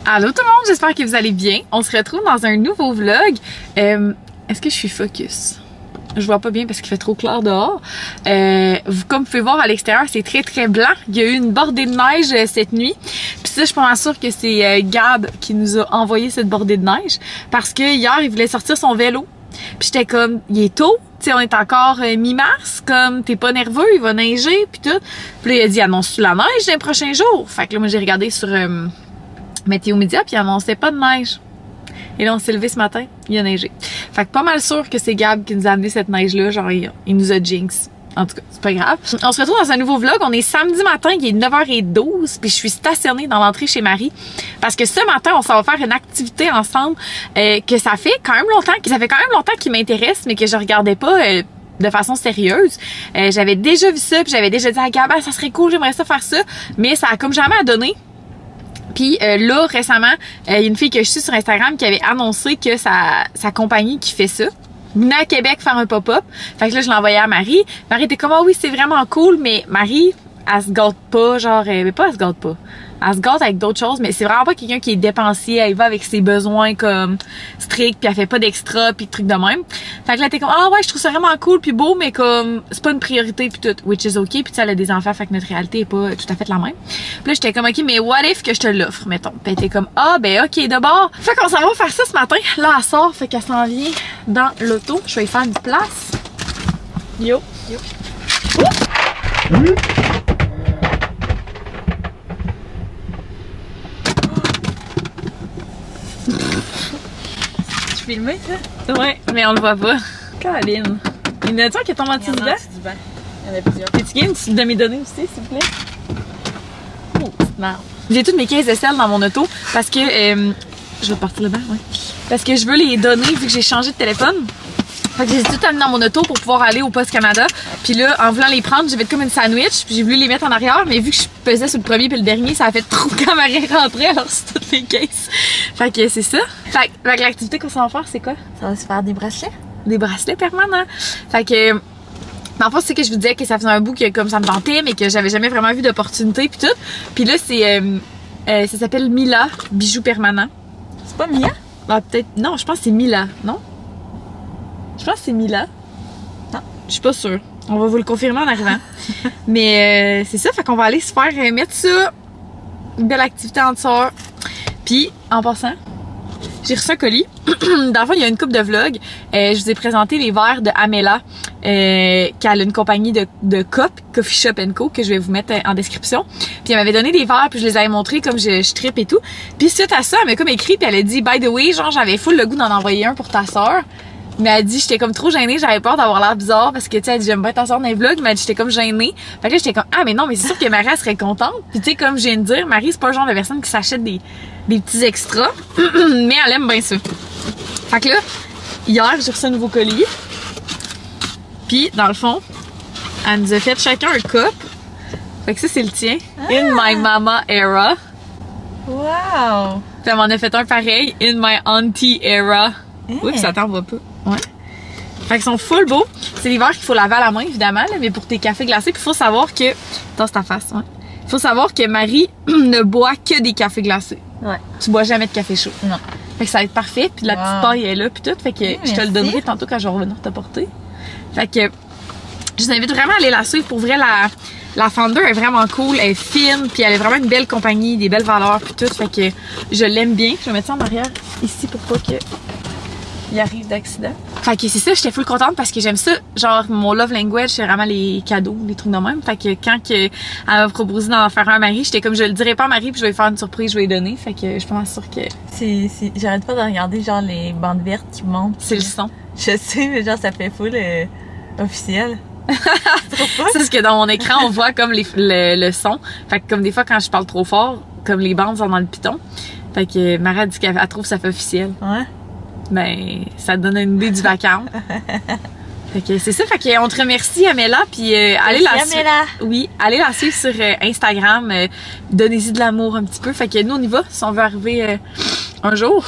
Allô tout le monde, j'espère que vous allez bien. On se retrouve dans un nouveau vlog. Est-ce que je suis focus? Je vois pas bien parce qu'il fait trop clair dehors. Comme vous pouvez voir à l'extérieur, c'est très blanc. Il y a eu une bordée de neige cette nuit. Puis ça, je suis pas sûre que c'est Gab qui nous a envoyé cette bordée de neige. Parce que hier, il voulait sortir son vélo. Puis j'étais comme, il est tôt. Tu sais, on est encore mi-mars. Comme, t'es pas nerveux, il va neiger. Puis tout. Puis là, il a dit, annonce-tu la neige dans les prochains jours? Fait que là, moi, j'ai regardé sur Météo Média, puis il annonçait pas de neige. Et là, on s'est levé ce matin, il a neigé. Fait que pas mal sûr que c'est Gab qui nous a amené cette neige-là. Genre, il nous a jinx. En tout cas, c'est pas grave. On se retrouve dans un nouveau vlog. On est samedi matin, il est 9h12, puis je suis stationnée dans l'entrée chez Marie. Parce que ce matin, on s'en va faire une activité ensemble que ça fait quand même longtemps, qu'il m'intéresse, mais que je regardais pas de façon sérieuse. J'avais déjà vu ça, puis j'avais déjà dit à Gab, ça serait cool, j'aimerais ça faire ça. Mais ça a comme jamais à donner. Puis là, récemment, il y a une fille que je suis sur Instagram qui avait annoncé que sa compagnie qui fait ça venait à Québec faire un pop-up. Fait que là, je l'ai envoyé à Marie. Marie était comme, ah oui, c'est vraiment cool, mais Marie, elle se gâte pas, genre, mais pas elle se gâte pas. Elle se gâte avec d'autres choses, mais c'est vraiment pas quelqu'un qui est dépensier. Elle va avec ses besoins comme stricts, puis elle fait pas d'extra, puis trucs de même. Fait que là, t'es comme, ah ouais, je trouve ça vraiment cool, puis beau, mais comme, c'est pas une priorité, puis tout, which is ok. Puis tu sais, elle a des enfants, fait que notre réalité est pas tout à fait la même. Puis là, j'étais comme, ok, mais what if que je te l'offre, mettons. Puis elle était comme, ah ben ok, d'abord. Fait qu'on s'en va faire ça ce matin. Là, elle sort, fait qu'elle s'en vient dans l'auto. Je vais y faire une place. Yo. Tu filmé ça? Ouais, mais on le voit pas. Caroline. Il y en a-tu un qui est tombé en dessous du banc? Il y en a plusieurs. T'es-tu game de me donner aussi, s'il vous plaît? Oh, petite merde. J'ai toutes mes caisses de sel dans mon auto parce que je vais partir le banc, ouais. Parce que je veux les donner vu que j'ai changé de téléphone. Fait que j'ai tout amené dans mon auto pour pouvoir aller au Poste Canada. Puis là, en voulant les prendre, j'ai fait comme une sandwich. Puis j'ai voulu les mettre en arrière, mais vu que je pesais sur le premier puis le dernier, ça a fait trop quand Marie est rentrée, alors c'est toutes les caisses. Fait que c'est ça. Fait que l'activité qu'on s'en va faire, c'est quoi? Ça va se faire des bracelets. Des bracelets permanents. Fait que, dans le fond, c'est que je vous disais que ça faisait un bout que comme ça me tentait, mais que j'avais jamais vraiment vu d'opportunité puis tout. Puis là, c'est, ça s'appelle Mila, bijoux permanents. C'est pas Mia? Ah, peut-être, non, je pense que c'est Mila, non? Je pense que c'est Mila. Non. Je suis pas sûre. On va vous le confirmer en arrivant. Mais c'est ça, fait qu'on va aller se faire mettre ça. Une belle activité en sort. Puis, en passant, j'ai reçu un colis. Dans le fond, il y a une couple de vlogs. Je vous ai présenté les verres de Amela, qui a une compagnie de Coffee Shop & Co, que je vais vous mettre en description. Puis elle m'avait donné des verres, puis je les avais montrés comme je trippe et tout. Puis suite à ça, elle m'a comme écrit, puis elle a dit, by the way, genre j'avais full le goût d'en envoyer un pour ta soeur. Mais elle dit, j'étais comme trop gênée, j'avais peur d'avoir l'air bizarre parce que, tu sais, elle dit, j'aime pas ta soeur dans les vlogs, mais elle dit, j'étais comme gênée. Fait que là, j'étais comme, ah, mais non, mais c'est sûr que Marie, elle serait contente. Puis, tu sais, comme je viens de dire, Marie, c'est pas le genre de personne qui s'achète des petits extras, mais elle aime bien ça. Fait que là, hier, j'ai reçu un nouveau colis. Puis, dans le fond, elle nous a fait chacun un cup. Fait que ça, c'est le tien. Ah. In my mama era. Wow! Puis, elle m'en a fait un pareil. In my auntie era. Oups, ça t'en va pas. Ouais. Fait qu'ils sont full beaux. C'est des verres qu'il faut laver à la main, évidemment, là, mais pour tes cafés glacés. Puis il faut savoir que... Attends, c'est ta face, ouais. Il faut savoir que Marie ne boit que des cafés glacés. Ouais. Tu bois jamais de café chaud. Non. Fait que ça va être parfait. Puis la petite paille est là, puis tout. Fait que je te le donnerai tantôt quand je vais revenir te porter. Fait que je vous invite vraiment à aller la suivre. Pour vrai, la Founder est vraiment cool. Elle est fine, puis elle est vraiment une belle compagnie, des belles valeurs, puis tout. Fait que je l'aime bien. Je vais mettre ça en arrière ici pour pas que... il arrive d'accident. Fait que c'est ça, j'étais full contente parce que j'aime ça. Genre, mon love language, c'est vraiment les cadeaux, les trucs de même. Fait que quand elle m'a proposé d'en faire un à Marie, j'étais comme, je le dirai pas à Marie, puis je vais lui faire une surprise, je vais lui donner. Fait que je suis pas sûre que... J'arrête pas de regarder, genre, les bandes vertes qui montent. C'est le son. Je sais, mais genre, ça fait full officiel. C'est parce que dans mon écran, on voit comme le son. Fait que comme des fois, quand je parle trop fort, comme les bandes sont dans le piton. Fait que Marie a dit qu'elle trouve que ça fait officiel. Ouais. Ben, ça te donne une idée du vacances. Fait que c'est ça, fait qu'on te remercie Amela, puis allez la suivre. Oui, allez la suivre sur Instagram, donnez-y de l'amour un petit peu. Fait que nous on y va si on veut arriver un jour.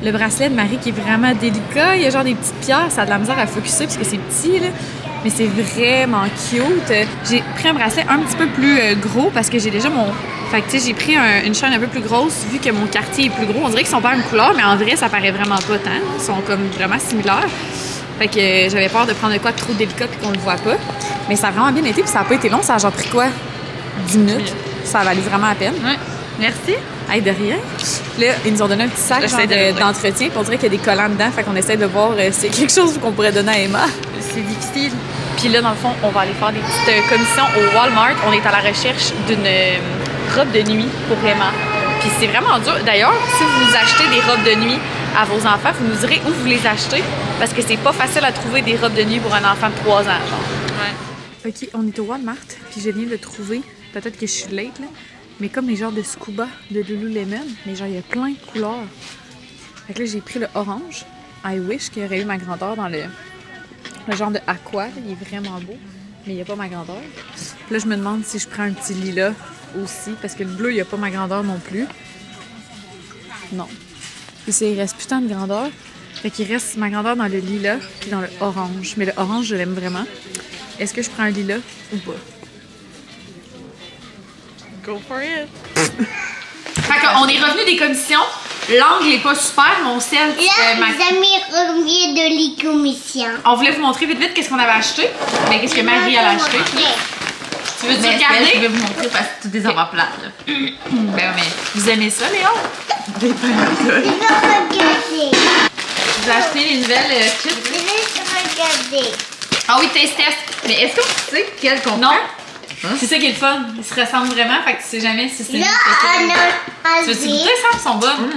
le bracelet de Marie qui est vraiment délicat. Il y a genre des petites pierres, ça a de la misère à focusser parce que c'est petit, là. Mais c'est vraiment cute. J'ai pris un bracelet un petit peu plus gros parce que j'ai déjà mon... Fait que tu sais, j'ai pris une chaîne un peu plus grosse vu que mon quartier est plus gros. On dirait qu'ils sont pas une couleur, mais en vrai, ça paraît vraiment pas tant. Ils sont comme vraiment similaires. Fait que j'avais peur de prendre de quoi de trop délicat puis qu'on le voit pas. Mais ça a vraiment bien été puis ça a pas été long. Ça a genre pris quoi? 10 minutes. Ça a valu vraiment la peine. Ouais. Merci. Hey, de rien. Là, ils nous ont donné un petit sac d'entretien. Puis on dirait qu'il y a des collants dedans. Fait qu'on essaie de voir si c'est quelque chose qu'on pourrait donner à Emma. C'est difficile. Puis là, dans le fond, on va aller faire des petites commissions au Walmart. On est à la recherche d'une robe de nuit pour Emma. Puis c'est vraiment dur. D'ailleurs, si vous achetez des robes de nuit à vos enfants, vous nous direz où vous les achetez. Parce que c'est pas facile à trouver des robes de nuit pour un enfant de 3 ans, genre. Ouais. OK, on est au Walmart. Puis je viens de trouver, peut-être que je suis late, là, mais comme les genres de scuba de Lululemon. Mais genre, il y a plein de couleurs. Fait que là, j'ai pris le orange. I wish qu'il y aurait eu ma grandeur dans le genre de aqua. Là. Il est vraiment beau, mais il n'y a pas ma grandeur. Puis là, je me demande si je prends un petit lilas aussi, parce que le bleu, il n'y a pas ma grandeur non plus. Non. Puis il reste plus tant de grandeur. Fait qu'il reste ma grandeur dans le lilas puis dans le orange. Mais le orange, je l'aime vraiment. Est-ce que je prends un lilas ou pas? Go for it. Fait qu'on est revenu des commissions. L'angle est pas super, mon sel. Là, les amis reviennent de les commissions. On voulait vous montrer vite vite qu'est-ce qu'on avait acheté. Mais qu'est-ce que Marie a acheté. Tu veux regarder? Je vais vous montrer parce que c'est des affaires plates. Ben mais vous aimez ça, Léon? Des panottes. Je vais regarder. Vous avez acheté les nouvelles chips? Je vais regarder. Ah oui, taste test. Mais est-ce que tu sais quel qu'on Non. prend? C'est ça qui est le fun. Ils se ressemblent vraiment, fait que tu sais jamais si c'est Là, une on a Tu veux-tu goûter ça? Ils sont bonnes.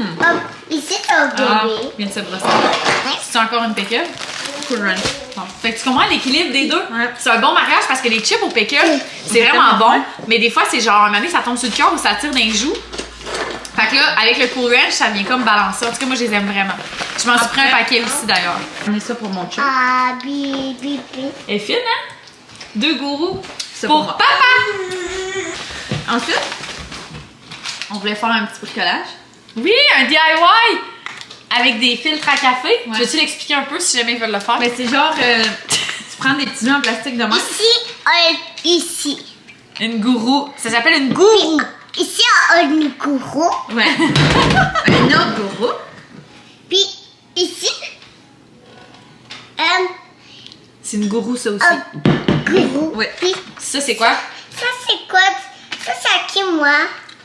Ici, on Ah, bébé. vient de se brosser. C'est encore une pickle? Cool Ranch. Bon. Fait que tu comprends l'équilibre des deux? Ouais. C'est un bon mariage parce que les chips au pickle, c'est vraiment bon. Mais des fois, c'est genre, un moment donné, ça tombe sur le cœur ou ça tire dans les joues. Fait que là, avec le Cool Ranch, ça vient comme balancer. En tout cas, moi, je les aime vraiment. Je m'en suis pris un paquet aussi, d'ailleurs. On est ça pour mon chum. Ah, bibi. Elle est fine, hein? 2 gourous C'est pour pour moi. papa! Ensuite, on voulait faire un petit bricolage. Oui, un DIY! Avec des filtres à café. Ouais. Veux-tu l'expliquer un peu si jamais ils veulent le faire? Mais c'est genre, tu prends des petits jeux en plastique de main. Ici. Une gourou. Ça s'appelle une gourou. Ici, on a une gourou. Ouais. Un autre gourou. Puis, ici, C'est une gourou, ça aussi. gourou. Ouais. Puis, Ça, c'est quoi? ça, c'est quoi? Ça, c'est à qui, moi?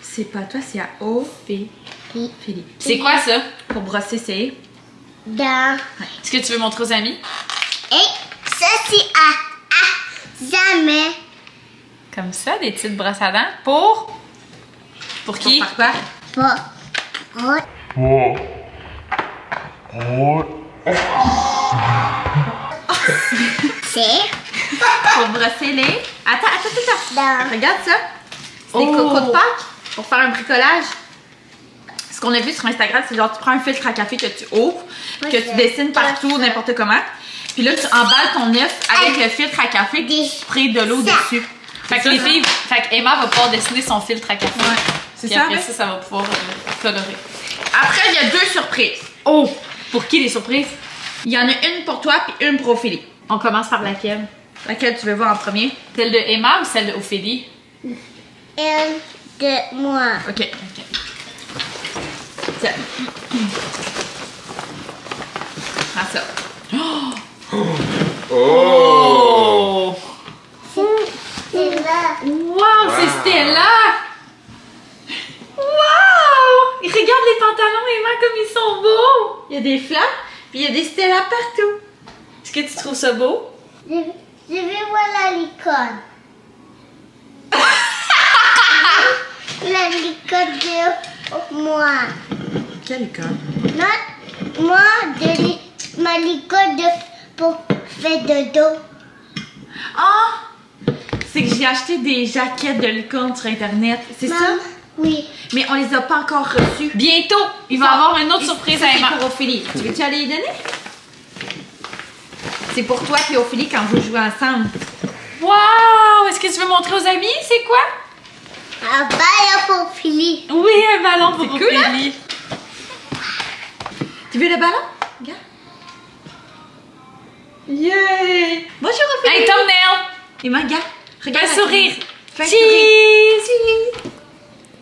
C'est pas toi, c'est à Ophélie. C'est quoi ça? Pour brosser ses... Dans. Est-ce que tu veux montrer aux amis? Et ça, c'est à jamais. Comme ça, des petites brosses à dents. Pour? Pour qui? Pour faire quoi? Pas. C'est Pour brosser les... Attends. dans. Regarde ça. C'est des cocos de Pâques pour faire un bricolage. Ce qu'on a vu sur Instagram, c'est genre tu prends un filtre à café que tu ouvres, que tu dessines partout, n'importe comment. Puis là, tu emballes ton œuf avec le filtre à café, puis tu sprays de l'eau dessus. Fait que les filles, fait que Emma va pouvoir dessiner son filtre à café. Ouais. C'est Puis ça, après hein? ça, ça va pouvoir colorer. Après, il y a 2 surprises. Oh! Pour qui les surprises? Il y en a une pour toi puis une pour Ophélie. On commence par laquelle? Laquelle tu veux voir en premier? Celle de Emma ou celle de Ophélie? Un de moi. Ok. Tiens. Prends ça. Oh! C'est là. Wow, c'est Stella! Wow! Regarde les pantalons, Emma, comme ils sont beaux! Il y a des fleurs, puis il y a des Stella partout. Est-ce que tu trouves ça beau? Je vais voir la licorne. La licorne de moi. Quelle école? Non, moi, ma licorne de pour faire dodo. Ah! C'est que j'ai acheté des jaquettes de licorne sur Internet. C'est ça? Maman, oui. Mais on les a pas encore reçues. Bientôt, il va y avoir une autre surprise Ça, à c'est Emma. pour Ophélie. Tu veux-tu aller y donner? C'est pour toi et Ophélie quand vous jouez ensemble. Wow! Est-ce que tu veux montrer aux amis? C'est quoi? Un ballon pour Philippe. Oui, un ballon pour C'est cool, hein? Ophélie. Tu veux le ballon? Regarde. Yay! Bonjour, Ophélie! Hey, thumbnail! Et moi, regarde. Regarde. Fais un sourire! Fais un sourire.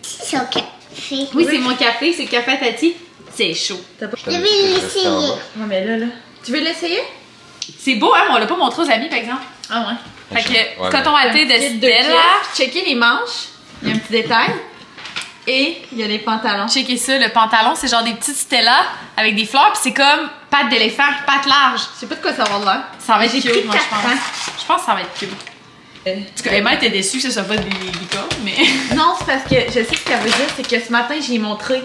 C'est au café. Oui, c'est mon café, c'est le café à Tati. C'est chaud. Je vais l'essayer. Ouais, mais là. Tu veux l'essayer? C'est beau, hein? On l'a pas montré aux amis, par exemple. Ah ouais. Fait que, Ouais, coton à thé de Stella. Checker les manches. Il y a un petit détail. Et il y a les pantalons. Checkez ça, le pantalon, c'est genre des petites Stella avec des fleurs, puis c'est comme pattes d'éléphant, pattes larges. Je sais pas de quoi ça va l'air. Ça va être J'ai cute, pris moi, je 4 pense. ans. Je pense que ça va être cute. En tout cas, Emma était déçue que ce soit pas des licornes, mais. Non, c'est parce que je sais ce qu'elle veut dire, c'est que ce matin, j'ai montré.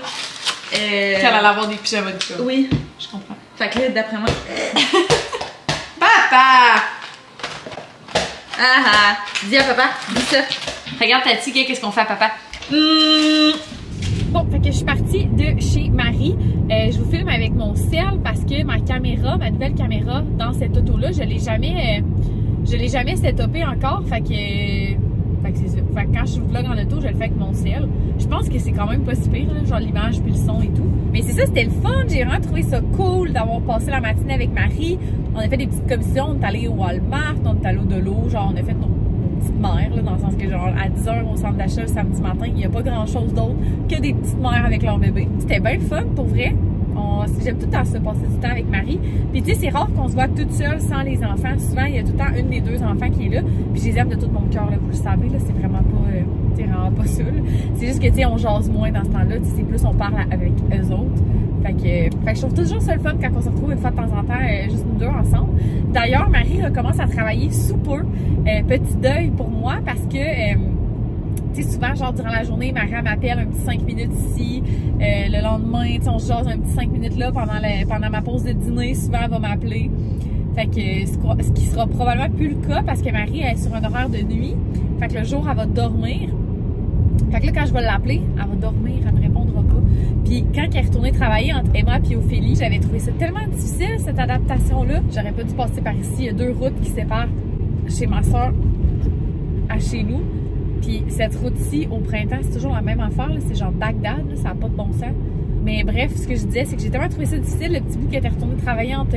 Qu'elle allait avoir des pyjamas de licorne. Oui. Je comprends. Fait que là, d'après moi. Papa! Ah ah! Dis à papa, dis ça. Regarde Tati, qu'est-ce qu'on fait à papa? Bon, fait que je suis partie de chez Marie. Je vous filme avec mon cell parce que ma caméra, ma nouvelle caméra dans cette auto-là, je l'ai jamais setupée encore. Fait que c'est ça. Fait que quand je vlog en auto, je le fais avec mon cell. Je pense que c'est quand même pas si pire, là, genre l'image puis le son et tout. Mais c'est ça, c'était le fun. J'ai vraiment trouvé ça cool d'avoir passé la matinée avec Marie. On a fait des petites commissions. On est allé au Walmart, on est allé au Delo. Genre, on a fait nos petites mères, là, dans le sens que genre à 10h au centre d'achat le samedi matin, il n'y a pas grand chose d'autre que des petites mères avec leur bébé. C'était bien fun pour vrai. J'aime tout le temps ça, passer du temps avec Marie. Puis tu sais, c'est rare qu'on se voit toute seule sans les enfants. Souvent, il y a tout le temps une des deux enfants qui est là. Puis je les aime de tout mon cœur, là, vous le savez, là, c'est vraiment pas ça. C'est juste que tu sais, on jase moins dans ce temps-là. C'est plus on parle avec eux autres. Fait que je trouve toujours ça le fun quand on se retrouve une fois de temps en temps, juste nous deux ensemble. D'ailleurs, Marie recommence à travailler sous peu. Petit deuil pour moi parce que tu sais, souvent, genre, durant la journée, Marie m'appelle un petit 5 minutes ici. Le lendemain, tu sais, on se jase un petit 5 minutes là pendant ma pause de dîner. Souvent, elle va m'appeler. Fait que ce qui sera probablement plus le cas parce que Marie est sur un horaire de nuit. Fait que le jour, elle va dormir. Fait que là, quand je vais l'appeler, elle va dormir, elle me répondra pas. Puis quand elle est retournée travailler entre Emma et Ophélie, j'avais trouvé ça tellement difficile, cette adaptation-là. J'aurais pas dû passer par ici. Il y a 2 routes qui séparent chez ma soeur à chez nous. Puis cette route-ci, au printemps, c'est toujours la même affaire. C'est genre Bagdad, là, ça n'a pas de bon sens. Mais bref, ce que je disais, c'est que j'ai tellement trouvé ça difficile, le petit bout qui était retourné travailler entre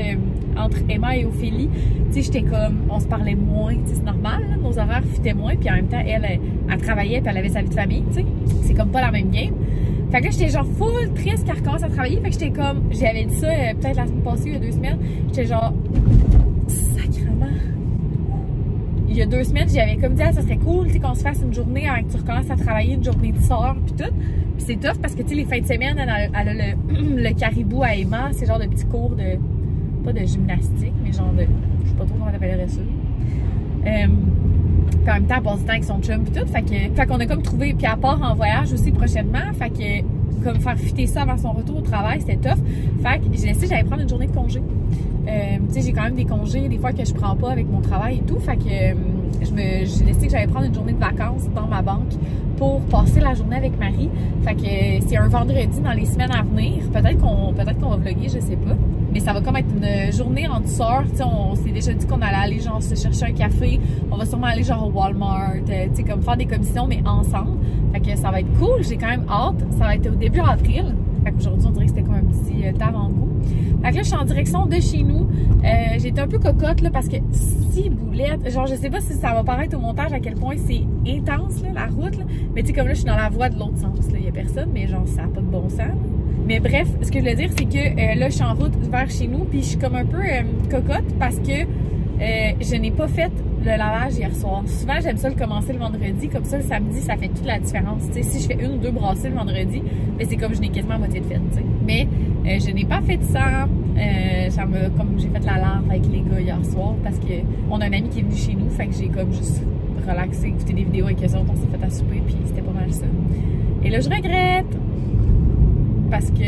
Emma et Ophélie. Tu sais, j'étais comme, on se parlait moins, tu sais, c'est normal, là, nos horaires fitaient moins. Puis en même temps, elle travaillait, puis elle avait sa vie de famille, tu sais. C'est comme pas la même game. Fait que là, j'étais genre full triste qu'elle recommence à travailler. Fait que j'étais comme, j'avais dit ça peut-être la semaine passée, il y a 2 semaines. J'étais genre, sacrément. Il y a 2 semaines, j'avais comme dit, ah, ça serait cool qu'on se fasse une journée avant que tu recommences à travailler, une journée de soeur, puis tout. Puis c'est tough parce que, tu sais, les fins de semaine, elle a le caribou à Emma, c'est genre de petits cours de, pas de gymnastique, mais genre de, je sais pas trop comment t'appellerais ça. Puis en même temps, elle passe du temps avec son chum, puis tout. Fait qu'on a comme trouvé, puis elle part en voyage aussi prochainement. Fait que, comme faire fitter ça avant son retour au travail, c'était tough. Fait que j'ai décidé que j'allais prendre une journée de congé. Tu sais, j'ai quand même des congés, des fois que je prends pas avec mon travail et tout. Fait que j'ai décidé que j'allais prendre une journée de vacances dans ma banque pour passer la journée avec Marie. Fait que c'est un vendredi dans les semaines à venir. Peut-être qu'on va vlogger, je sais pas. Mais ça va comme être une journée en douceur. Tu sais, on s'est déjà dit qu'on allait aller genre se chercher un café. On va sûrement aller genre au Walmart. Tu sais, comme faire des commissions, mais ensemble. Fait que ça va être cool. J'ai quand même hâte. Ça va être au début avril. Fait qu'aujourd'hui, on dirait que c'était comme un petit avant-goût. Fait que là, je suis en direction de chez nous. J'étais un peu cocotte, là, parce que si boulette, genre, je sais pas si ça va paraître au montage à quel point c'est intense, là, la route, là. Mais tu sais, comme là, je suis dans la voie de l'autre sens, là. Il y a personne, mais genre, ça n'a pas de bon sens, là. Mais bref, ce que je veux dire, c'est que là, je suis en route vers chez nous, puis je suis comme un peu cocotte parce que je n'ai pas fait le lavage hier soir. Souvent, j'aime ça le commencer le vendredi, comme ça, le samedi, ça fait toute la différence. Tu sais, si je fais 1 ou 2 brassées le vendredi, mais c'est comme je n'ai quasiment à moitié de fait, tu sais. Mais je n'ai pas fait ça. Comme j'ai fait la lampe avec les gars hier soir, parce que on a un ami qui est venu chez nous, fait que j'ai comme juste relaxé, écouté des vidéos avec eux autres, on s'est fait à souper, puis c'était pas mal ça. Et là, je regrette parce que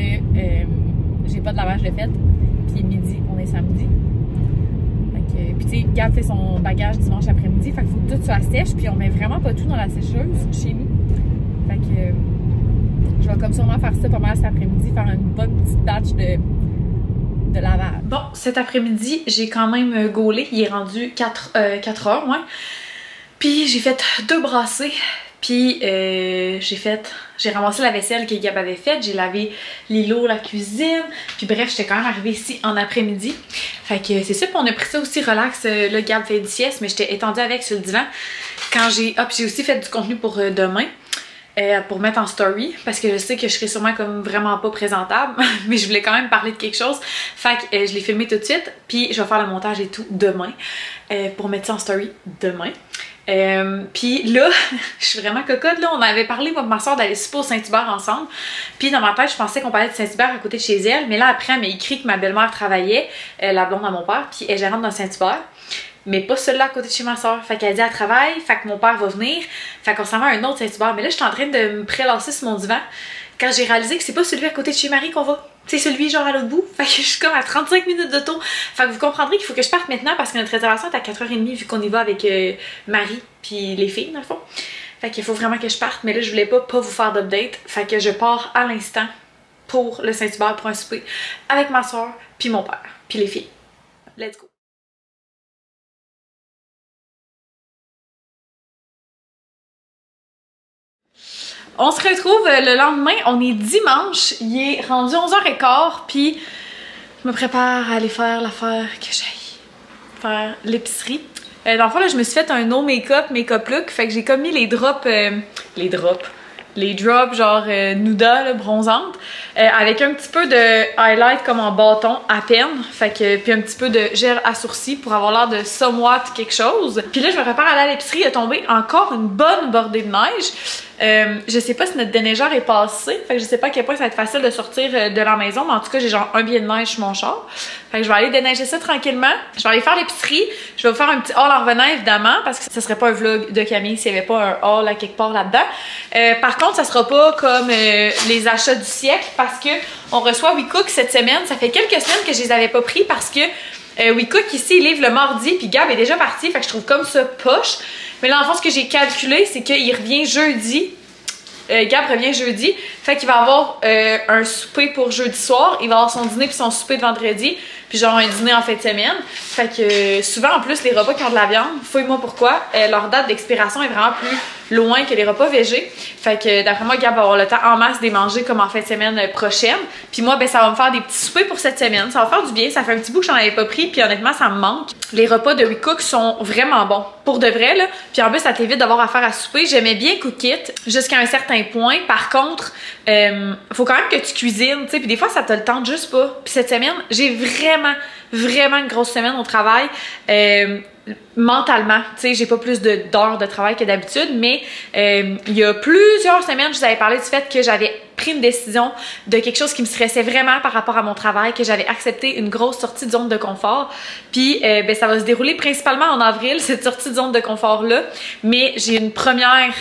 j'ai pas de lavage de fête, puis midi, on est samedi. Puis tu sais, Gab fait son bagage dimanche après-midi, fait qu'il faut que tout soit sèche, puis on met vraiment pas tout dans la sécheuse chez nous. Fait que je vais comme sûrement faire ça pas mal cet après-midi, faire une bonne petite batch de lavage. Bon, cet après-midi, j'ai quand même gaulé, il est rendu 4 heures, ouais. Puis j'ai fait 2 brassées, Puis j'ai ramassé la vaisselle que Gab avait faite, j'ai lavé l'îlot, la cuisine. Puis bref, j'étais quand même arrivée ici en après-midi. Fait que c'est ça, puis on a pris ça aussi relax. Là, Gab fait du sieste, mais j'étais étendue avec sur le divan. Quand j'ai aussi fait du contenu pour demain. Pour mettre en story, parce que je sais que je serai sûrement comme vraiment pas présentable, mais je voulais quand même parler de quelque chose. Fait que je l'ai filmé tout de suite, puis je vais faire le montage et tout demain, pour mettre ça en story demain. Puis là, je suis vraiment cocotte là, on avait parlé moi et ma soeur d'aller souper au Saint-Hubert ensemble, puis dans ma tête je pensais qu'on parlait de Saint-Hubert à côté de chez elle, mais là après elle m'a écrit que ma belle-mère travaillait, la blonde à mon père, puis elle est gérante dans Saint-Hubert. Mais pas celle-là à côté de chez ma soeur. Fait qu'elle dit elle travaille, fait que mon père va venir. Fait qu'on s'en va à un autre Saint-Hubert. Mais là, je suis en train de me prélasser sur mon divan quand j'ai réalisé que c'est pas celui à côté de chez Marie qu'on va. C'est celui genre à l'autre bout. Fait que je suis comme à 35 minutes d'auto. Fait que vous comprendrez qu'il faut que je parte maintenant parce que notre réservation est à 4h30 vu qu'on y va avec Marie puis les filles dans le fond. Fait qu'il faut vraiment que je parte. Mais là, je voulais pas vous faire d'update. Fait que je pars à l'instant pour le Saint-Hubert pour un souper avec ma soeur puis mon père puis les filles. Let's go. On se retrouve le lendemain, on est dimanche, il est rendu 11h15, puis je me prépare à aller faire l'affaire que j'aille, faire l'épicerie. Dans le fond, là, je me suis fait un no make-up look, fait que j'ai comme mis les drops genre Nuda, là, bronzante, avec un petit peu de highlight comme en bâton à peine, fait que puis un petit peu de gel à sourcils pour avoir l'air de somewhat quelque chose. Puis là je me prépare à aller à l'épicerie, il est tombé encore une bonne bordée de neige. Je sais pas si notre déneigeur est passé, fait que je sais pas à quel point ça va être facile de sortir de la maison, mais en tout cas j'ai genre un billet de neige sur mon char. Fait que je vais aller déneiger ça tranquillement. Je vais aller faire l'épicerie. Je vais vous faire un petit haul en revenant évidemment parce que ce serait pas un vlog de Camille s'il y avait pas un haul à quelque part là-dedans. Par contre, ça sera pas comme les achats du siècle parce que on reçoit WeCook cette semaine. Ça fait quelques semaines que je les avais pas pris parce que WeCook ici il livre le mardi puis Gab est déjà parti. Fait que je trouve comme ça poche. Mais là en fait ce que j'ai calculé c'est qu'il revient jeudi. Gab revient jeudi, fait qu'il va avoir un souper pour jeudi soir, il va avoir son dîner puis son souper de vendredi, puis genre un dîner en fin de semaine. Fait que souvent en plus les repas qui ont de la viande, fouille-moi pourquoi, leur date d'expiration est vraiment plus loin que les repas végés. Fait que d'après moi Gab va avoir le temps en masse de les manger comme en fin de semaine prochaine. Puis moi ben ça va me faire des petits soupers pour cette semaine, ça va faire du bien, ça fait un petit bout que j'en avais pas pris puis honnêtement ça me manque. Les repas de WeCook sont vraiment bons, pour de vrai là. Puis en plus ça t'évite d'avoir affaire à souper. J'aimais bien Cook It jusqu'à un certain point. Par contre, faut quand même que tu cuisines, tu sais, puis des fois ça te le tente juste pas. Puis cette semaine, j'ai vraiment une grosse semaine au travail. Mentalement, tu sais, j'ai pas plus d'heures de travail que d'habitude, mais il y a plusieurs semaines, je vous avais parlé du fait que j'avais pris une décision de quelque chose qui me stressait vraiment par rapport à mon travail, que j'avais accepté une grosse sortie de zone de confort. Puis ben, ça va se dérouler principalement en avril, cette sortie de zone de confort-là, mais j'ai une première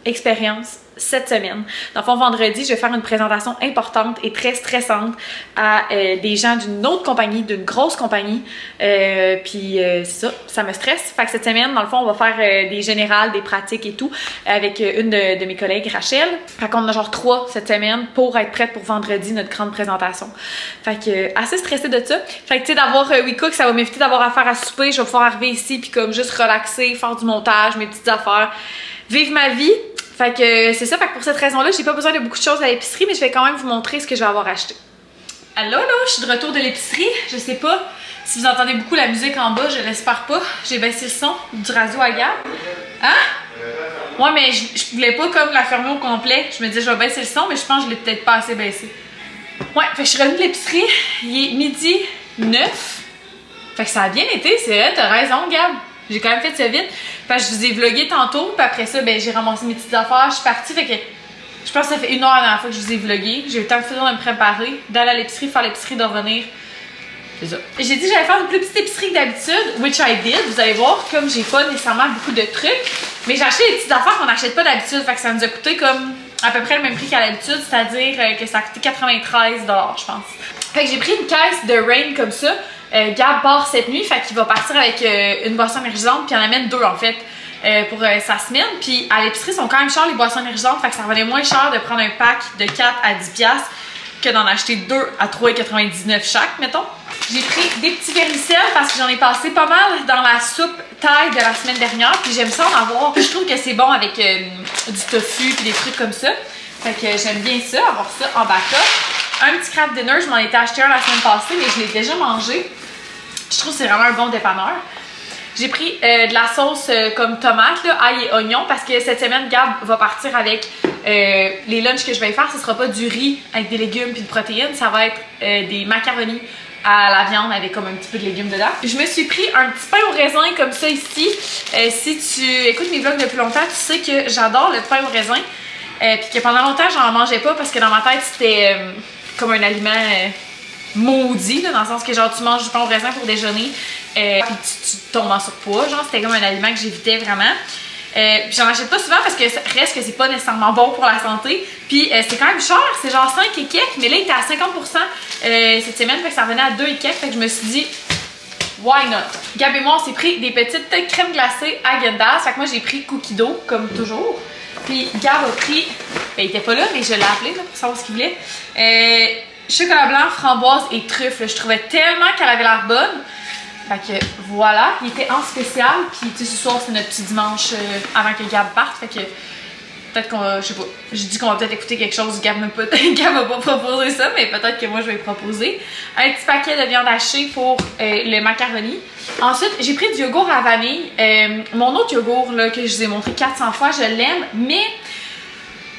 expérience cette semaine. Dans le fond, vendredi, je vais faire une présentation importante et très stressante à des gens d'une autre compagnie, d'une grosse compagnie. Puis ça me stresse. Fait que cette semaine, dans le fond, on va faire des générales, des pratiques et tout avec une de mes collègues, Rachel. Fait qu'on a genre 3 cette semaine pour être prête pour vendredi, notre grande présentation. Fait que assez stressée de ça. Fait que tu sais, d'avoir WeCook, ça va m'éviter d'avoir affaire à souper. Je vais pouvoir arriver ici puis comme juste relaxer, faire du montage, mes petites affaires, vivre ma vie. Fait que c'est ça, fait que pour cette raison-là, j'ai pas besoin de beaucoup de choses à l'épicerie, mais je vais quand même vous montrer ce que je vais avoir acheté. Allô, je suis de retour de l'épicerie. Je sais pas si vous entendez beaucoup la musique en bas, je l'espère pas. J'ai baissé le son du radio à Gab. Hein? Ouais, mais je voulais pas comme la fermer au complet. Je me disais, je vais baisser le son, mais je pense que je l'ai peut-être pas assez baissé. Ouais, fait que je suis revenue de l'épicerie. Il est 12h09. Fait que ça a bien été, c'est vrai, t'as raison, Gab. J'ai quand même fait ça vite. Parce que je vous ai vlogué tantôt, puis après ça, ben, j'ai ramassé mes petites affaires, je suis partie. Fait que je pense que ça fait 1 heure la dernière fois que je vous ai vlogué. J'ai eu le temps de me préparer, d'aller à l'épicerie, faire l'épicerie, de revenir. C'est ça. J'ai dit que j'allais faire une plus petite épicerie que d'habitude, which I did. Vous allez voir, comme j'ai pas nécessairement beaucoup de trucs, mais j'ai acheté des petites affaires qu'on n'achète pas d'habitude. Fait que ça nous a coûté comme à peu près le même prix qu'à l'habitude, c'est-à-dire que ça a coûté 93 $, je pense. Fait que j'ai pris une caisse de Reign comme ça. Gab part cette nuit, fait qu'il va partir avec une boisson énergisante, puis il en amène 2 en fait pour sa semaine. Puis à l'épicerie, sont quand même chers les boissons énergisantes, fait que ça revenait moins cher de prendre un pack de 4 à 10$ que d'en acheter 2 à 3,99$ chaque, mettons. J'ai pris des petits vermicelles parce que j'en ai passé pas mal dans la soupe thaï de la semaine dernière. Puis j'aime ça en avoir. Je trouve que c'est bon avec du tofu puis des trucs comme ça. Fait que j'aime bien ça, avoir ça en backup. Un petit craft dinner, je m'en étais acheté un la semaine passée, mais je l'ai déjà mangé. Je trouve que c'est vraiment un bon dépanneur. J'ai pris de la sauce comme tomate, là, ail et oignon, parce que cette semaine, Gab va partir avec les lunchs que je vais faire. Ce sera pas du riz avec des légumes puis de protéines, ça va être des macaronis à la viande avec comme un petit peu de légumes dedans. Je me suis pris un petit pain au raisin comme ça ici. Si tu écoutes mes vlogs depuis longtemps, tu sais que j'adore le pain au raisin. Puis que pendant longtemps, j'en mangeais pas parce que dans ma tête, c'était comme un aliment maudit, là, dans le sens que genre tu manges du pain au raisin pour déjeuner puis tu tombes en surpoids. Genre, c'était comme un aliment que j'évitais vraiment. Puis j'en achète pas souvent parce que ça reste que c'est pas nécessairement bon pour la santé. Puis c'est quand même cher, c'est genre 5 et quelques, mais là il était à 50% cette semaine, fait que ça revenait à 2 et quelques, fait que je me suis dit why not? Gab et moi on s'est pris des petites crèmes glacées à Häagen-Dazs, fait que moi j'ai pris cookie dough comme toujours. Puis Gab a pris, ben, il était pas là mais je l'ai appelé là, pour savoir ce qu'il voulait. Chocolat blanc, framboise et truffe, là. Je trouvais tellement qu'elle avait l'air bonne. Fait que voilà, il était en spécial, puis tu sais, ce soir c'est notre petit dimanche avant que Gab parte, fait que peut-être qu'on va, je sais pas, je dis qu'on va peut-être écouter quelque chose, Gab m'a pas proposé ça, mais peut-être que moi je vais proposer. Un petit paquet de viande hachée pour le macaroni. Ensuite, j'ai pris du yogourt à vanille. Mon autre yogourt là, que je vous ai montré 400 fois, je l'aime, mais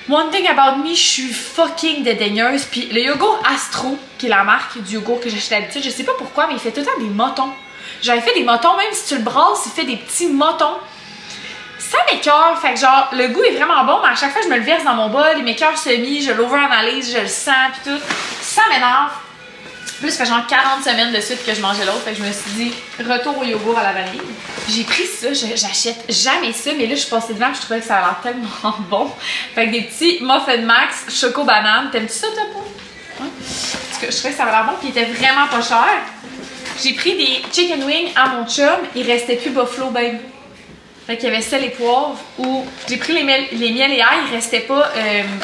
one thing about me, je suis fucking dédaigneuse. Puis le yogourt Astro, qui est la marque du yogourt que j'achète d'habitude, je sais pas pourquoi, mais il fait tout le temps des motons. J'avais fait des motons, même si tu le brasses, il fait des petits motons. Ça m'écoeure, fait que genre, le goût est vraiment bon, mais à chaque fois je me le verse dans mon bol, il m'écoeure semi, je l'over-analyse, je le sens, pis tout. Ça m'énerve. Plus, ça fait genre 40 semaines de suite que je mangeais l'autre, fait que je me suis dit, retour au yogourt à la vanille. J'ai pris ça, j'achète jamais ça, mais là je suis passée devant et je trouvais que ça a l'air tellement bon. Fait que des petits muffins max, choco-banane. T'aimes-tu ça, toi, pour? Ouais. Parce que je trouvais que ça avait l'air bon, puis il était vraiment pas cher. J'ai pris des chicken wings à mon chum, il restait plus buffalo, babe. Fait qu'il y avait sel et poivre, ou j'ai pris les miels et ail, il restait pas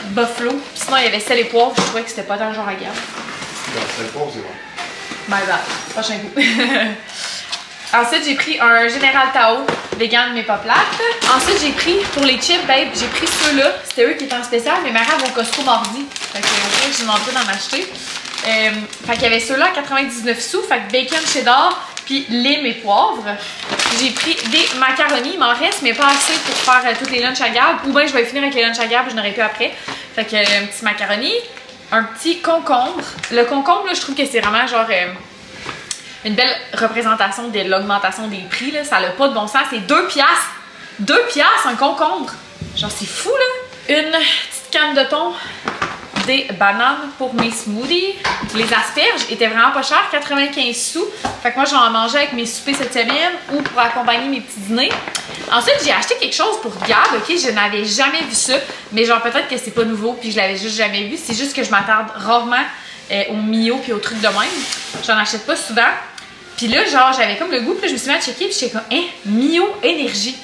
buffalo, puis sinon il y avait sel et poivre, je trouvais que c'était pas tant genre à garde. Non, sel et poivre, c'est bon. My bad, prochain goût. Ensuite, j'ai pris un Général Tao, vegan mais pas plate. Ensuite, j'ai pris, pour les chips, babe, j'ai pris ceux-là. C'était eux qui étaient en spécial, mais ma mère au Costco mardi. Fait que j'ai demandé d'en acheter. Fait qu'il y avait ceux-là à 99 sous, fait que bacon cheddar, puis lime et poivre. J'ai pris des macaronis, il m'en reste, mais pas assez pour faire toutes les lunchs à Gab. Ou bien je vais finir avec les lunchs à Gab, je n'aurai plus après. Fait que un petit macaroni, un petit concombre. Le concombre, là, je trouve que c'est vraiment genre une belle représentation de l'augmentation des prix, là. Ça n'a pas de bon sens, c'est 2 piastres. 2 piastres un concombre. Genre c'est fou là. Une petite canne de thon, des bananes pour mes smoothies. Les asperges étaient vraiment pas chères, 95 sous. Fait que moi j'en mangeais avec mes soupers cette semaine ou pour accompagner mes petits dîners. Ensuite j'ai acheté quelque chose pour Gab, ok, je n'avais jamais vu ça, mais genre peut-être que c'est pas nouveau puis je l'avais juste jamais vu. C'est juste que je m'attarde rarement aux Mio puis aux trucs de même. J'en achète pas souvent. Puis là, genre, j'avais comme le goût, puis je me suis mis à checker, puis j'étais comme, hein, Mio énergie.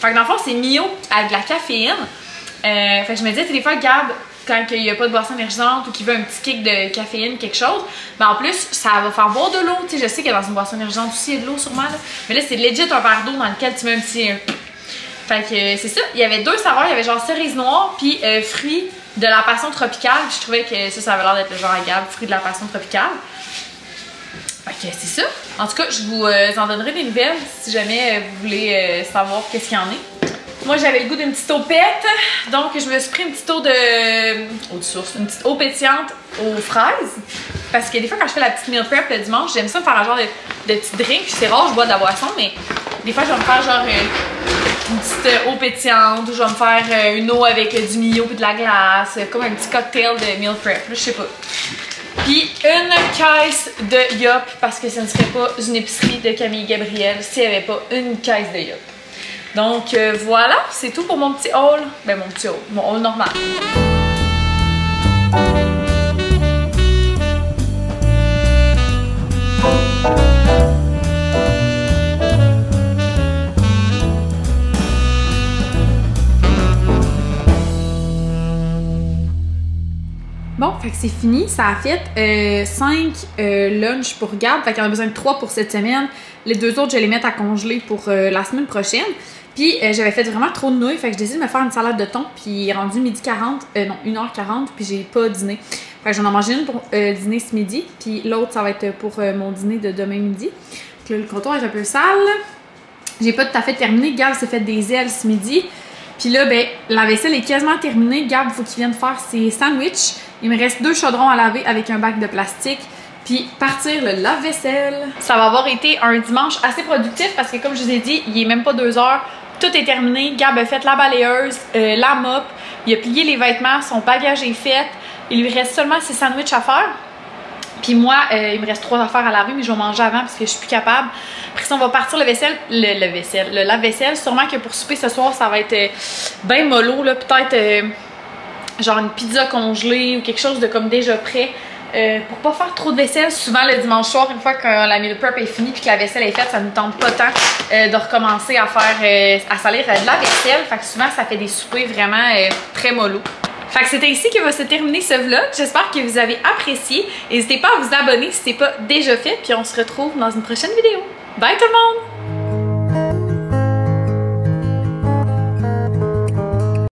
Fait que dans le fond, c'est Mio avec de la caféine. Fait que je me disais, des fois, Gab, quand il n'y a pas de boisson énergisante ou qu'il veut un petit kick de caféine, quelque chose, ben en plus, ça va faire boire de l'eau. Tu sais, je sais que dans une boisson énergisante aussi, il y a de l'eau sûrement, là. Mais là, c'est legit un verre d'eau dans lequel tu mets un petit. Fait que c'est ça. Il y avait 2 saveurs, il y avait genre cerise noire, puis fruits de la passion tropicale. Puis je trouvais que ça avait l'air d'être le genre à Gab, fruits de la passion tropicale. Fait que c'est ça. En tout cas, je vous en donnerai des nouvelles si jamais vous voulez savoir qu'est-ce qu'il y en est. Moi, j'avais le goût d'une petite eau pète, donc je me suis pris une petite eau de source, une petite eau pétillante aux fraises. Parce que des fois, quand je fais la petite meal prep le dimanche, j'aime ça me faire un genre de petit drink. C'est rare, je bois de la boisson, mais des fois, je vais me faire genre une petite eau pétillante ou je vais me faire une eau avec du Mio et de la glace, comme un petit cocktail de meal prep. Là, je sais pas. Puis une caisse de Yop, parce que ce ne serait pas une épicerie de Camille Gabriel s'il n'y avait pas une caisse de Yop. Donc voilà, c'est tout pour mon petit haul. Ben mon petit haul, mon haul normal. Bon, fait que c'est fini. Ça a fait 5 lunchs pour Gab. Fait qu'il y en a besoin de 3 pour cette semaine. Les 2 autres, je vais les mettre à congeler pour la semaine prochaine. Puis j'avais fait vraiment trop de nouilles. Fait que je décide de me faire une salade de thon. Puis il est rendu 12h40. Non, 1h40. Puis j'ai pas dîné. Fait que j'en ai mangé une pour dîner ce midi. Puis l'autre, ça va être pour mon dîner de demain midi. Donc là, le comptoir est un peu sale. J'ai pas tout à fait terminé. Gab s'est fait des ailes ce midi. Puis là, ben, la vaisselle est quasiment terminée. Gab, il faut qu'il vienne faire ses sandwichs. Il me reste 2 chaudrons à laver avec un bac de plastique. Puis partir le lave-vaisselle. Ça va avoir été un dimanche assez productif parce que comme je vous ai dit, il est même pas 2 heures. Tout est terminé. Gab a fait la balayeuse, la mop. Il a plié les vêtements. Son bagage est fait. Il lui reste seulement ses sandwichs à faire. Puis moi, il me reste 3 affaires à laver, mais je vais manger avant parce que je suis plus capable. Après ça, on va partir le lave-vaisselle. Sûrement que pour souper ce soir, ça va être bien mollo, là. Peut-être genre une pizza congelée ou quelque chose de comme déjà prêt. Pour pas faire trop de vaisselle. Souvent le dimanche soir, une fois que la meal prep est finie puis que la vaisselle est faite, ça ne tente pas tant de recommencer à faire à salir de la vaisselle. Fait que souvent, ça fait des soupers vraiment très mollo. Fait que c'était ici que va se terminer ce vlog. J'espère que vous avez apprécié. N'hésitez pas à vous abonner si ce n'est pas déjà fait. Puis on se retrouve dans une prochaine vidéo. Bye tout le monde!